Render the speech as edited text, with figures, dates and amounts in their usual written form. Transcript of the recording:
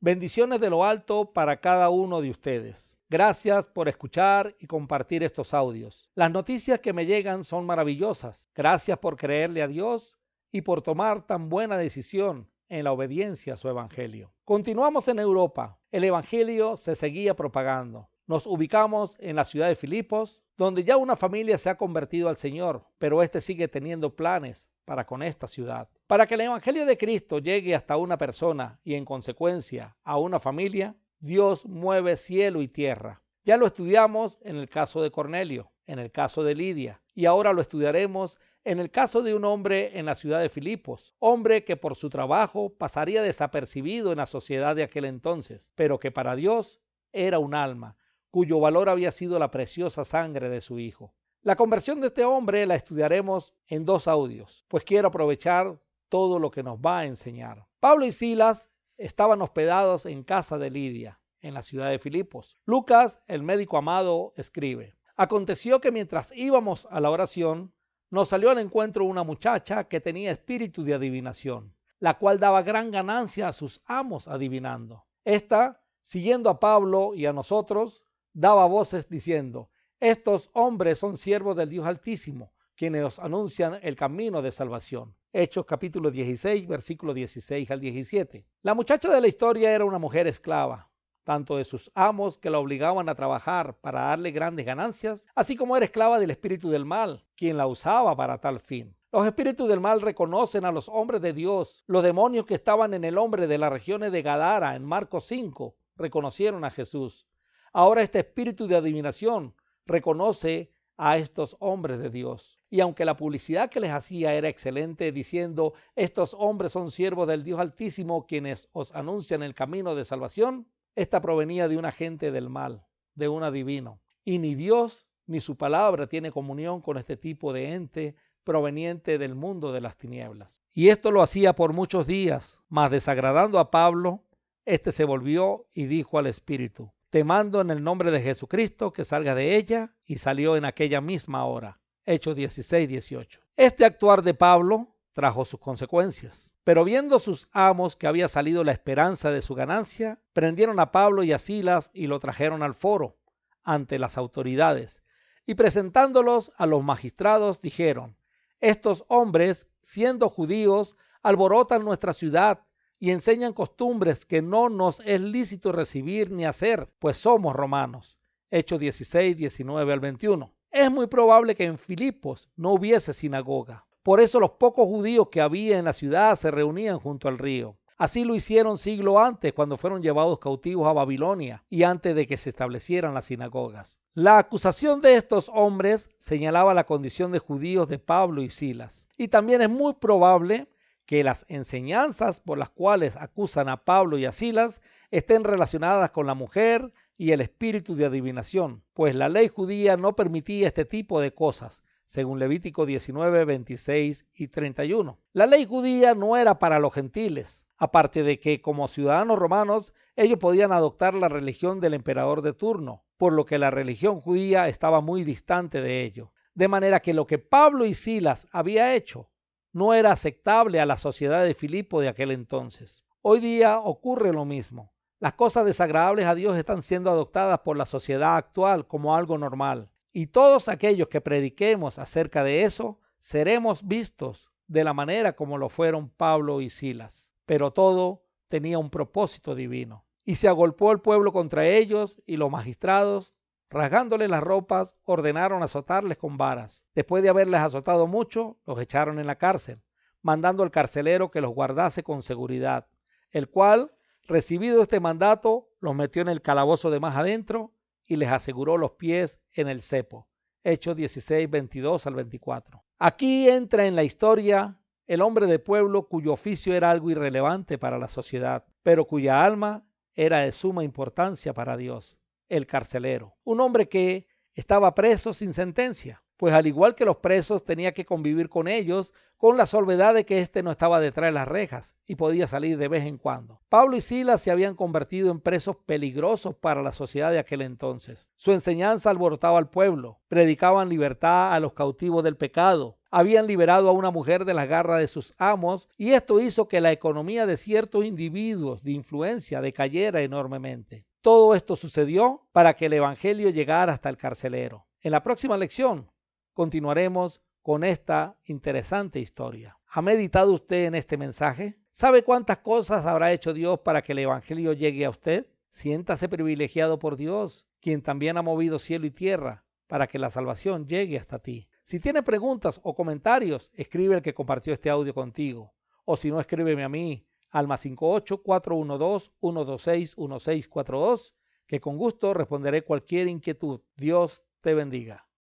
Bendiciones de lo alto para cada uno de ustedes. Gracias por escuchar y compartir estos audios. Las noticias que me llegan son maravillosas. Gracias por creerle a Dios y por tomar tan buena decisión en la obediencia a su evangelio. Continuamos en Europa. El evangelio se seguía propagando. Nos ubicamos en la ciudad de Filipos, donde ya una familia se ha convertido al Señor, pero este sigue teniendo planes para con esta ciudad. Para que el evangelio de Cristo llegue hasta una persona y en consecuencia a una familia, Dios mueve cielo y tierra. Ya lo estudiamos en el caso de Cornelio, en el caso de Lidia, y ahora lo estudiaremos en el caso de un hombre en la ciudad de Filipos, hombre que por su trabajo pasaría desapercibido en la sociedad de aquel entonces, pero que para Dios era un alma, cuyo valor había sido la preciosa sangre de su Hijo. La conversión de este hombre la estudiaremos en 2 audios, pues quiero aprovechar todo lo que nos va a enseñar. Pablo y Silas estaban hospedados en casa de Lidia, en la ciudad de Filipos. Lucas, el médico amado, escribe: aconteció que mientras íbamos a la oración, nos salió al encuentro una muchacha que tenía espíritu de adivinación, la cual daba gran ganancia a sus amos adivinando. Esta, siguiendo a Pablo y a nosotros, daba voces diciendo: estos hombres son siervos del Dios Altísimo, quienes os anuncian el camino de salvación. Hechos capítulo 16, versículos 16 al 17. La muchacha de la historia era una mujer esclava, tanto de sus amos que la obligaban a trabajar para darle grandes ganancias, así como era esclava del espíritu del mal, quien la usaba para tal fin. Los espíritus del mal reconocen a los hombres de Dios. Los demonios que estaban en el hombre de las regiones de Gadara, en Marcos 5, reconocieron a Jesús. Ahora este espíritu de adivinación reconoce a estos hombres de Dios. Y aunque la publicidad que les hacía era excelente, diciendo: estos hombres son siervos del Dios Altísimo, quienes os anuncian el camino de salvación, esta provenía de un agente del mal, de un adivino. Y ni Dios ni su palabra tiene comunión con este tipo de ente proveniente del mundo de las tinieblas. Y esto lo hacía por muchos días, mas desagradando a Pablo, este se volvió y dijo al espíritu: te mando en el nombre de Jesucristo que salga de ella, y salió en aquella misma hora. Hechos 16, 18. Este actuar de Pablo trajo sus consecuencias. Pero viendo sus amos que había salido la esperanza de su ganancia, prendieron a Pablo y a Silas y lo trajeron al foro ante las autoridades. Y presentándolos a los magistrados, dijeron: estos hombres, siendo judíos, alborotan nuestra ciudad y enseñan costumbres que no nos es lícito recibir ni hacer, pues somos romanos. Hechos 16, 19 al 21. Es muy probable que en Filipos no hubiese sinagoga. Por eso los pocos judíos que había en la ciudad se reunían junto al río. Así lo hicieron siglo antes, cuando fueron llevados cautivos a Babilonia y antes de que se establecieran las sinagogas. La acusación de estos hombres señalaba la condición de judíos de Pablo y Silas. Y también es muy probable que las enseñanzas por las cuales acusan a Pablo y a Silas estén relacionadas con la mujer y el espíritu de adivinación, pues la ley judía no permitía este tipo de cosas, según Levítico 19, 26 y 31. La ley judía no era para los gentiles, aparte de que como ciudadanos romanos ellos podían adoptar la religión del emperador de turno, por lo que la religión judía estaba muy distante de ello. De manera que lo que Pablo y Silas había hecho no era aceptable a la sociedad de Filipo de aquel entonces. Hoy día ocurre lo mismo. Las cosas desagradables a Dios están siendo adoptadas por la sociedad actual como algo normal. Y todos aquellos que prediquemos acerca de eso, seremos vistos de la manera como lo fueron Pablo y Silas. Pero todo tenía un propósito divino. Y se agolpó el pueblo contra ellos, y los magistrados, rasgándoles las ropas, ordenaron azotarles con varas. Después de haberles azotado mucho, los echaron en la cárcel, mandando al carcelero que los guardase con seguridad, el cual, recibido este mandato, los metió en el calabozo de más adentro y les aseguró los pies en el cepo. Hechos 16, 22 al 24. Aquí entra en la historia el hombre de pueblo cuyo oficio era algo irrelevante para la sociedad, pero cuya alma era de suma importancia para Dios: el carcelero. Un hombre que estaba preso sin sentencia, pues al igual que los presos tenía que convivir con ellos, con la salvedad de que éste no estaba detrás de las rejas y podía salir de vez en cuando. Pablo y Silas se habían convertido en presos peligrosos para la sociedad de aquel entonces. Su enseñanza alborotaba al pueblo, predicaban libertad a los cautivos del pecado, Habían liberado a una mujer de las garras de sus amos y esto hizo que la economía de ciertos individuos de influencia decayera enormemente. Todo esto sucedió para que el evangelio llegara hasta el carcelero. En la próxima lección continuaremos con esta interesante historia. ¿Ha meditado usted en este mensaje? ¿Sabe cuántas cosas habrá hecho Dios para que el evangelio llegue a usted? Siéntase privilegiado por Dios, quien también ha movido cielo y tierra para que la salvación llegue hasta ti. Si tiene preguntas o comentarios, escribe el que compartió este audio contigo. O si no, escríbeme a mí al +58 412 126 1642, que con gusto responderé cualquier inquietud. Dios te bendiga.